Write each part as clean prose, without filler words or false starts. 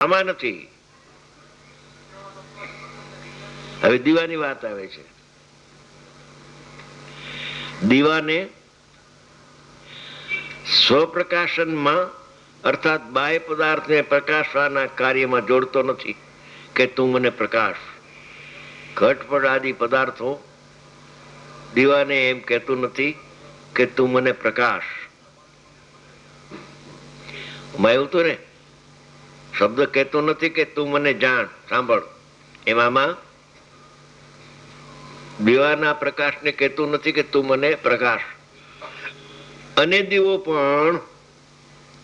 આમાં નથી. હવે દીવાની વાત આવે છે. દીવાને સ્વપ્રકાશનમાં અર્થાત બાહ્ય પદાર્થને પ્રકાશવાના કાર્યમાં જોડતો નથી કે તું મને પ્રકાશ. ઘટપટ આદિ પદાર્થો દીવાને એમ કહેતું નથી કે તું મને પ્રકાશ. એવું તો ને શબ્દ કહેતો નથી કે તું મને જાણ, સાંભળ. એમાં દીવાના પ્રકાશને કહેતું નથી કે તું મને પ્રકાશ. અને દીવો પણ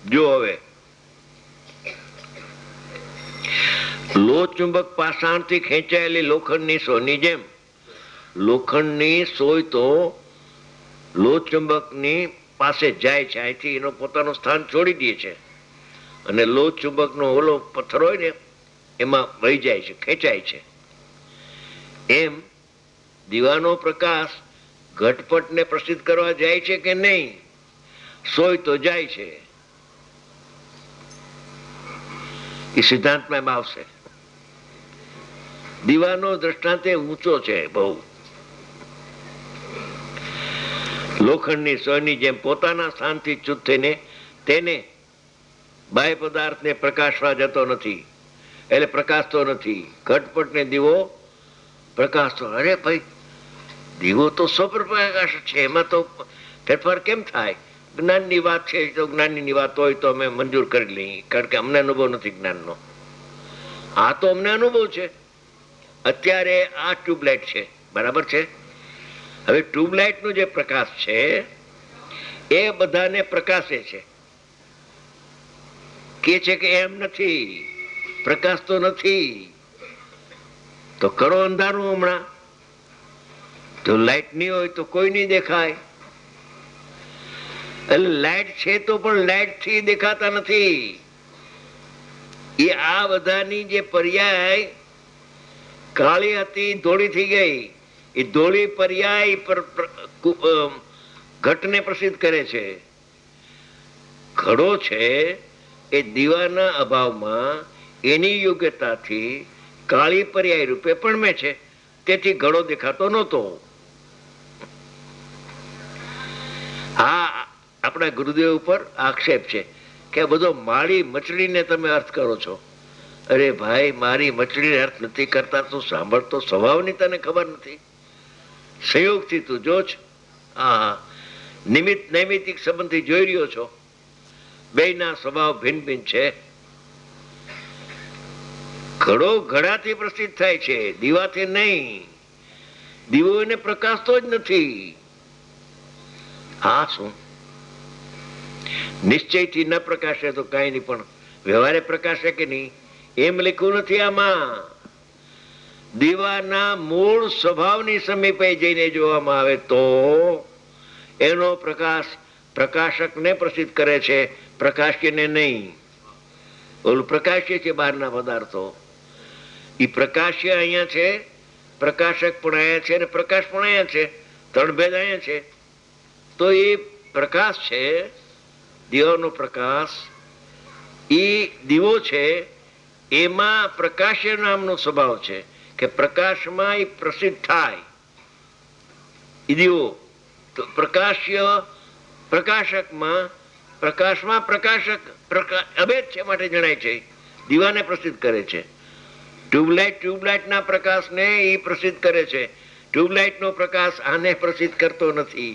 જો હવે લોહ ચુંબક પાષાણથી ખેંચાયેલી લોખંડની સોયની જેમ, લોખંડની સોય તો લોહ ચુંબકની પાસે જાય છે, અહીંથી એનો પોતાનું સ્થાન છોડી દે છે અને લોહ ચુંબકનો ઓલો પથ્થર હોય ને એમાં વહી જાય છે, ખેંચાય છે. એમ દીવાનો પ્રકાશ ઘટપટને પ્રસિદ્ધ કરવા જાય છે કે નહીં? સોય તો જાય છે. એ સિદ્ધાંતમાં એમ આવશે. દીવાનો દ્રષ્ટાંતે ઊંચો છે બહુ. લોખંડની સોયની જેમ પોતાના સ્થાનથી ચ્યુત થઈને તેને બાહ્ય પદાર્થને પ્રકાશવા જતો નથી, એટલે પ્રકાશતો નથી. ઘટપટને દીવો પ્રકાશતો. અરે ભાઈ, દીવો તો સ્વપ્રકાશ છે, એમાં તો ફેરફાર કેમ થાય? જ્ઞાનની વાત છે તો જ્ઞાનની વાત હોય તો અમે મંજૂર કરી લઈએ, કારણ કે અમને અનુભવ નથી જ્ઞાનનો. આ તો અમને અનુભવ છે. અત્યારે આ ટ્યુબલાઇટ છે, બરાબર છે. હવે ટ્યુબલાઇટનો જે પ્રકાશ છે એ બધાને પ્રકાશે છે. કે છે કે એમ નથી, પ્રકાશ તો નથી. તો કરો અંધારું હમણાં. તો લાઇટ નહીં હોય તો કોઈ નહીં દેખાય. એટલે લાઇટ છે તો પણ લાઇટ થી દેખાતા નથી. એ આ બધાની જે પર્યાય કાળી હતી ધોળી થઈ ગઈ. એ ધોળી પર્યાય પર ઘટને પ્રસિદ્ધ કરે છે. ઘડો છે એ દીવાના અભાવમાં એની યોગ્યતાથી કાળી પર્યાય રૂપે પણમે છે, તેથી ઘડો દેખાતો નહોતો. હા, આપણા ગુરુદેવ ઉપર આક્ષેપ છે કે આ બધો માળી મચડીને તમે અર્થ કરો છો. અરે ભાઈ, મારી મચડીને અર્થ નથી કરતા. તું સાંભળતો સ્વભાવની તને ખબર નથી. સંયોગથી તું જો જ. હા, નિમિત્ત નૈમિતિક સંબંધથી જોઈ રહ્યો છો. બેયના સ્વભાવ ભિન્ન ભિન્ન છે. ઘડો ઘડાથી પ્રસિદ્ધ થાય છે, દીવાથી નહીં. દીવો એને પ્રકાશતો જ નથી. હા, શું નિશ્ચયથી ન પ્રકાશે તો કઈ નહીં, પણ વ્યવહારે પ્રકાશે કે નહીં એમ લખ્યું નથી આમાં. દીવાના મૂળ સ્વભાવની સમીપે જઈને જોવામાં આવે તો એનો પ્રકાશ પ્રકાશકને પ્રસિદ્ધ કરે છે, પ્રકાશ્યને નહીં. ઓલું પ્રકાશ્ય છે બહારના પદાર્થો. એ પ્રકાશ્ય અહીંયા છે, પ્રકાશક પણ અહીંયા છે અને પ્રકાશ પણ અહીંયા છે. ત્રણ ભેદ અહીંયા છે. તો એ પ્રકાશ છે, દીવાનો પ્રકાશ. એ દીવો છે, એમાં પ્રકાશ્ય નામનો સ્વભાવ છે કે પ્રકાશમાં એ પ્રસિદ્ધ થાય. એ દીવો તો પ્રકાશ્ય પ્રકાશકમાં પ્રકાશમાં પ્રકાશક અભેદ છે માટે જણાય છે. દીવાને પ્રસિદ્ધ કરે છે. ટ્યુબલાઇટના પ્રકાશને એ પ્રસિદ્ધ કરે છે. ટ્યુબલાઇટનો પ્રકાશ આને પ્રસિદ્ધ કરતો નથી.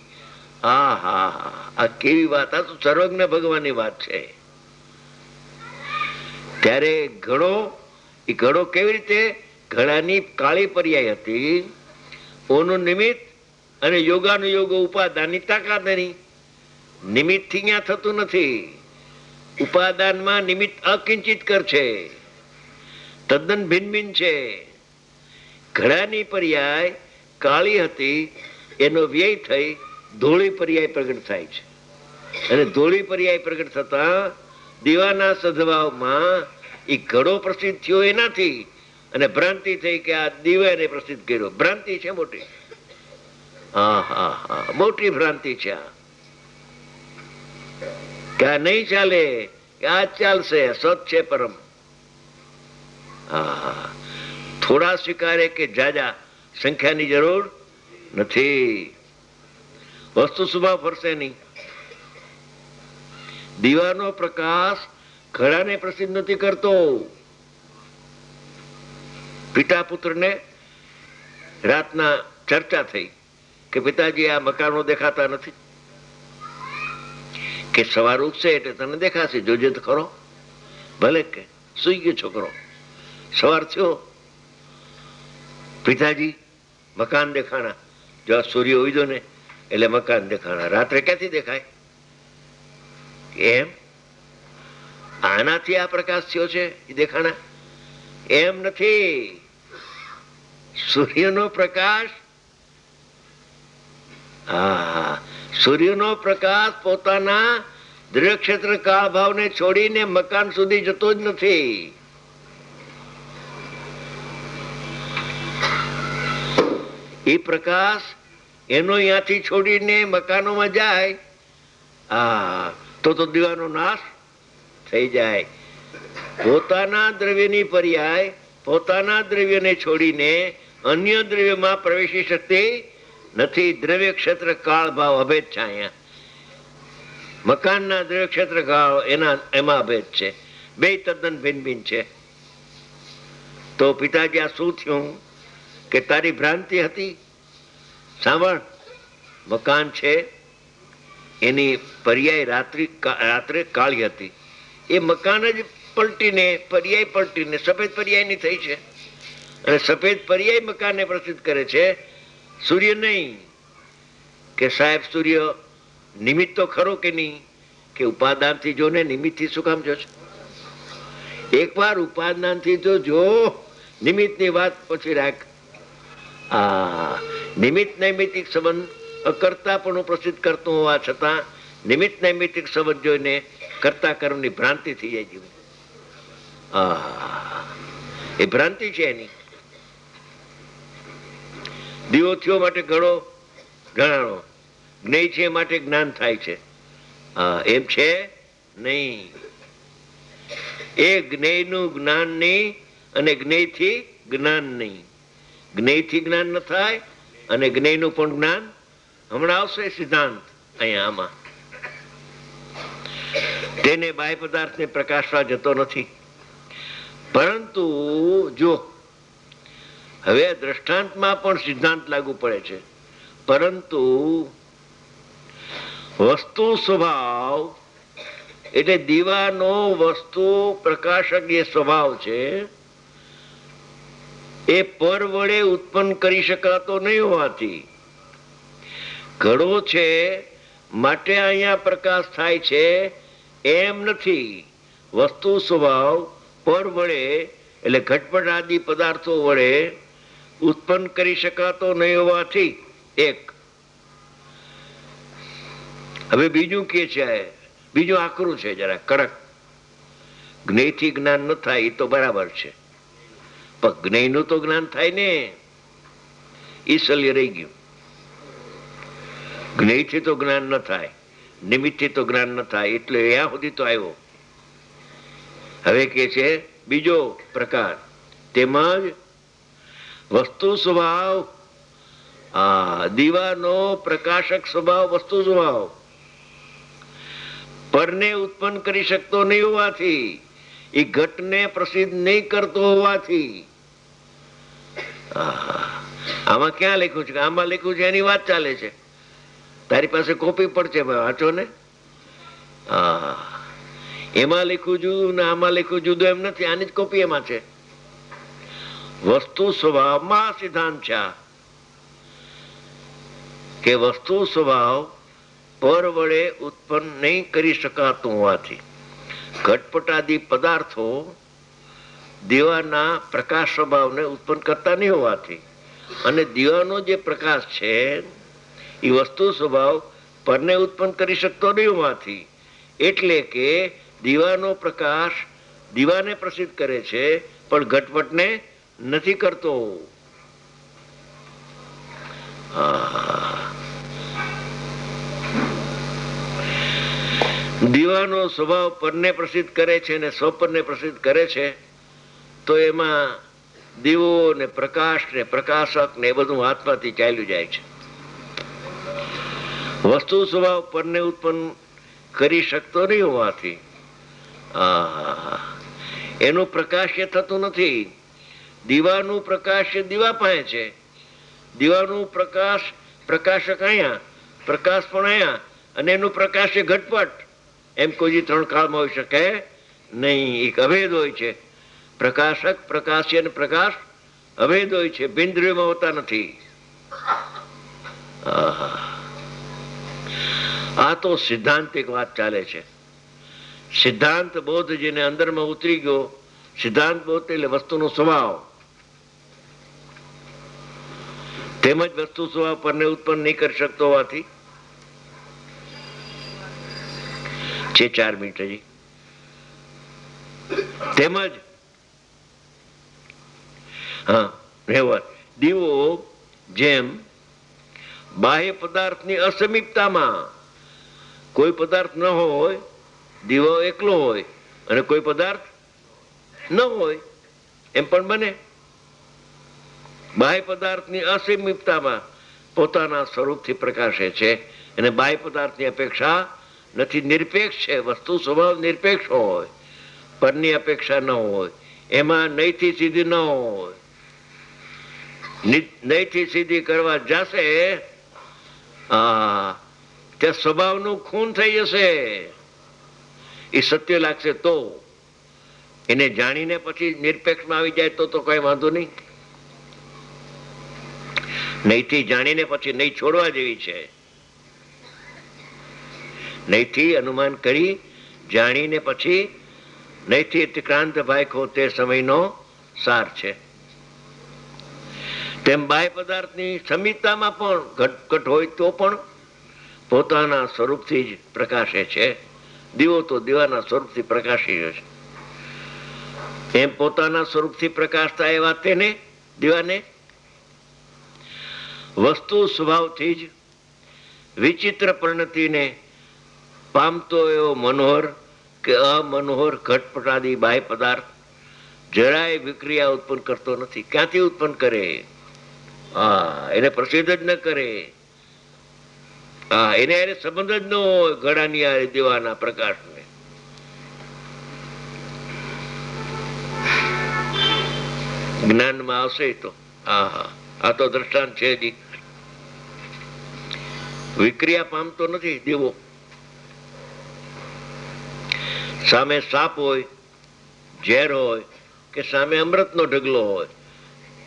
હા હા હા, આ કેવી વાત! આ તો સર્વજ્ઞ ભગવાનની વાત છે. ત્યારે ઘડો કેવી રીતે? ઘડાની કાળી પર્યાય હતી. ઓનું નિમિત્ત અને યોગાનુયોગો ઉપાદાનની તાકાત એની. નિમિત્ત થી ત્યાં થતું નથી. ઉપાદાનમાં નિમિત્ત અકિંચિત કર છે, તદ્દન ભિન્ન ભિન્ન છે. ઘડાની પર્યાય કાળી હતી, એનો વ્યય થઈ ધોળી પર્યાય પ્રગટ થાય છે. અને ધોળી પર્યાય પ્રગટ થતા દીવાના સદભાવમાં એ ઘડો પ્રસિદ્ધ થયો એનાથી, અને ભ્રાંતિ થઈ કે આ દીવાને પ્રસિદ્ધ કર્યો. ભ્રાંતિ છે મોટી. હા હા હા, મોટી ભ્રાંતિ છે આ. કે આ નહીં ચાલે, કે આ ચાલશે. સત છે પરમ. હા, થોડા સ્વીકારે કે જાજા, સંખ્યાની જરૂર નથી. વસ્તુ સ્વભાવ ફરશે નહીં. દીવાનો પ્રકાશ ઘડાને પ્રસિદ્ધ નથી કરતો. પિતા પુત્રને રાતના ચર્ચા થઈ કે પિતાજી આ મકાનો દેખાતા નથી, કે સવાર ઉગશે એટલે તને દેખાશે, જોજે તો ખરો. ભલે કે સુઈ ગયો છોકરો, સવાર થયો, પિતાજી મકાન દેખાણા. જો સૂર્ય ઉગ્યો ને એટલે મકાન દેખાણા. રાત્રે ક્યાંથી દેખાય? એમ આનાથી આ પ્રકાશ થયો છે એ દેખાણા? એમ નથી. સૂર્યનો પ્રકાશ, હા, સૂર્યનો પ્રકાશ પોતાના દ્રવ્ય ક્ષેત્ર કાળ ભાવને છોડીને મકાન સુધી જતો જ નથી. એ પ્રકાશ એનો અહીંયાથી છોડીને મકાનોમાં જાય, તો દીવાનો નાશ થઈ જાય. પોતાના દ્રવ્યની પર્યાય પોતાના દ્રવ્યને છોડીને અન્ય દ્રવ્યમાં પ્રવેશી શકતી નથી. દ્રવ્ય ક્ષેત્ર કાળ ભાવ અભેદ છે. અહીંયા મકાનના દ્રવ્ય ક્ષેત્ર કાળ એમાં અભેદ છે. બે તદ્દન ભિન્ન ભિન્ન છે. તો પિતાજી આ શું થયું કે તારી ભ્રાંતિ હતી? સાંભળ, મકાન છે એની પર્યાય રાત્રે કાળી હતી. એ મકાન જ પલટીને પર્યાય પલટીને સફેદ પર્યાયની થઈ છે. અને સફેદ પર્યાય મકાનને પ્રસિદ્ધ કરે છે, સૂર્ય નહીં. કે સાહેબ સૂર્ય નિમિત્ત તો ખરો કે નહીં? કે ઉપાદાનથી જો ને નિમિત્તથી શું કામ જો છો? એકવાર ઉપાદાનથી તો જો, નિમિત્તની વાત પછી રાખ. નિમિત્ત નૈમિતિક સંબંધ અકર્તા પણ પ્રસિદ્ધ કરતો હોવા છતાં નિમિત્ત નૈમિતિક સંબંધ જોઈને કર્તા કર્મની ભ્રાંતિ થઈ જાય જીવન. એ ભ્રાંતિ છે એની. દીવો થયો માટે ઘડો જણાવો, જ્ઞેય છે માટે જ્ઞાન થાય છે. એમ છે નહીં. એ જ્ઞેયનું જ્ઞાન નહીં અને જ્ઞેયથી જ્ઞાન નહીં. જ્ઞેયથી જ્ઞાન ન થાય અને જ્ઞેયનું પણ જ્ઞાન હમણાં આવશે સિદ્ધાંત અહીંયા આમાં. તેને બાહ્ય પદાર્થને પ્રકાશવા જતો નથી. પરંતુ જો હવે દ્રષ્ટાંતમાં પણ સિદ્ધાંત લાગુ પડે છે. પરંતુ વસ્તુ સ્વભાવ એટલે દીવાનો વસ્તુ પ્રકાશક જે સ્વભાવ છે એ પર વડે ઉત્પન્ન કરી શકાતો નહીં હોવાથી ઘડો છે માટે અહીંયા પ્રકાશ થાય છે એમ નથી. વસ્તુ સ્વભાવ પર વડે એટલે ઘટપટ આદિ પદાર્થો વડે ઉત્પન્ન કરી શકાતો નહીં હોવાથી એક. હવે બીજું કે છે, બીજું આકરું છે, જરા કડક. જ્ઞેયથી જ્ઞાન ન થાય એ તો બરાબર છે, પણ જ્ઞેયનું તો જ્ઞાન થાય ને. એ શલ્ય રહી ગયું. જ્ઞેયથી તો જ્ઞાન ન થાય, નિમિત્તથી તો જ્ઞાન ન થાય, એટલે ત્યાં સુધી તો આવ્યો. હવે કે છે બીજો પ્રકાર, તેમજ વસ્તુ સ્વભાવ, દીવાનો પ્રકાશક સ્વભાવ વસ્તુ સ્વભાવ પરને ઉત્પન્ન કરી શકતો નહીં હોવાથી, એ ઘટને પ્રસિદ્ધ નહીં કરતો હોવાથી. આમાં ક્યાં લખ્યું છે? આમાં લખ્યું છે એની વાત ચાલે છે. તારી પાસે કોપી પડશે, વાંચો ને. એમાં લખ્યું જુદું ને આમાં લખ્યું જુદું એમ નથી. આની જ કોપી એમાં છે. વસ્તુ સ્વભાવમાં સિદ્ધાંત છે કે વસ્તુ સ્વભાવ પર વડે ઉત્પન્ન નહીં કરી શકાતું હોવાથી ઘટપટાદી પદાર્થો દીવાના પ્રકાશ સ્વભાવને ઉત્પન્ન કરતા નહીં હોવાથી અને દીવાનો જે પ્રકાશ છે એ વસ્તુ સ્વભાવ પરને ઉત્પન્ન કરી શકતો નહીં હોવાથી, એટલે કે દીવાનો પ્રકાશ દીવાને પ્રસિદ્ધ કરે છે પણ ઘટપટને નથી કરતો. દીવાનો સ્વભાવ પરને પ્રસિદ્ધ કરે છે અને સ્વપરને પ્રસિદ્ધ કરે છે, તો એમાં દીવો ને પ્રકાશ ને પ્રકાશક ને એ બધું હાથમાંથી ચાલ્યું જાય છે. વસ્તુ સ્વભાવ પરને ઉત્પન્ન કરી શકતો નહીં હોવાથી એનું પ્રકાશ્ય થતું નથી. દીવાનું પ્રકાશ્ય દીવા પાસે છે. દીવાનું પ્રકાશક અહીંયા, પ્રકાશ પણ અહીંયા, અને એનું પ્રકાશ્ય ઘટપટ. એમ કોઈ ત્રણ કાળમાં હોઈ શકે નહીં. એક અભેદ હોય છે. પ્રકાશક, પ્રકાશ્ય અને પ્રકાશ અભેદ હોય છે, બિંદ્રિયોમાં હોતા નથી. આ તો સિદ્ધાંતિક વાત ચાલે છે. સિદ્ધાંત બોધ જેને અંદરમાં ઉતરી ગયો, સિદ્ધાંત બોધ એટલે વસ્તુનો સ્વભાવ, તેમજ વસ્તુ સ્વભાવ પરને ઉત્પન્ન નહીં કરી શકતો હોવાથી છે 4 મિનિટ હજી. તેમજ દીવો જેમ બાહ્ય પદાર્થની અસમીપતામાં કોઈ પદાર્થ ન હોય, દીવો એકલો હોય અને કોઈ પદાર્થ ન હોય એમ પણ બને. બાહ્ય પદાર્થની અસમીપતામાં પોતાના સ્વરૂપથી પ્રકાશે છે અને બાહ્ય પદાર્થની અપેક્ષા નથી, નિરપેક્ષ છે. વસ્તુ સ્વભાવ નિરપેક્ષ હોય, પરની અપેક્ષા ન હોય, એમાં નહીંથી સીધી ન હોય. નહીંથી સીધી કરવા જશે ત્યાં સ્વભાવનું ખૂન થઈ જશે. એ સત્ય લાગશે તો એને જાણીને પછી નિરપેક્ષમાં આવી જાય તો કઈ વાંધો નહીં. નહીંથી જાણીને પછી નહીં છોડવા જેવી છે. નહીંથી અનુમાન કરી જાણીને પછી નહીંથી અતિક્રાંત ભાઈખો તે સમયનો સાર છે. તેમ બાહ્ય પદાર્થની સમીપતામાં પણ ઘટઘટ હોય તો પણ પોતાના સ્વરૂપથી જ પ્રકાશે છે. દીવો તો દીવાના સ્વરૂપથી પ્રકાશી છે. એમ પોતાના સ્વરૂપથી પ્રકાશતા એવા તેને દીવાને વસ્તુ સ્વભાવથી જ વિચિત્ર પરિણતિને પામતો એવો મનોહર કે અમનોહર ઘટપટાદી બાહ્ય પદાર્થ જરાય વિક્રિયા ઉત્પન્ન કરતો નથી. ક્યાંથી ઉત્પન્ન કરે? એને પ્રસિદ્ધ જ ન કરે. એને સંબંધ જ ન હોય ઘડાની દીવાના પ્રકાશને. જ્ઞાનમાં આવશે તો આ તો દ્રષ્ટાંત છે જ. વિક્રિયા પામતો નથી દીવો. સામે સાપ હોય, ઝેર હોય કે સામે અમૃતનો ઢગલો હોય,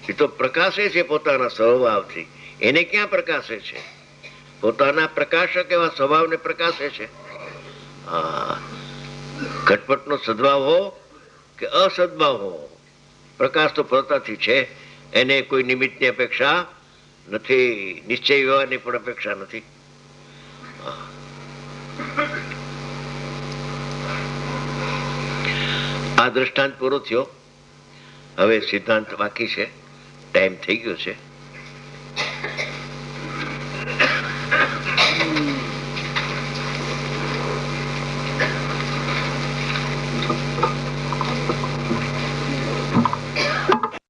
એ તો પ્રકાશે છે પોતાના સ્વભાવથી. એને ક્યાં પ્રકાશે છે? પોતાના પ્રકાશક એવા સ્વભાવને પ્રકાશે છે. ઘટપટનો સદભાવ હો કે અસદભાવ હો, પ્રકાશ તો પોતાથી છે. એને કોઈ નિમિત્તની અપેક્ષા નથી, નિશ્ચય વ્યવહારની પણ અપેક્ષા નથી. આ દ્રષ્ટાંત પૂરો થયો. હવે સિદ્ધાંત બાકી છે. ટાઈમ થઈ ગયો છે.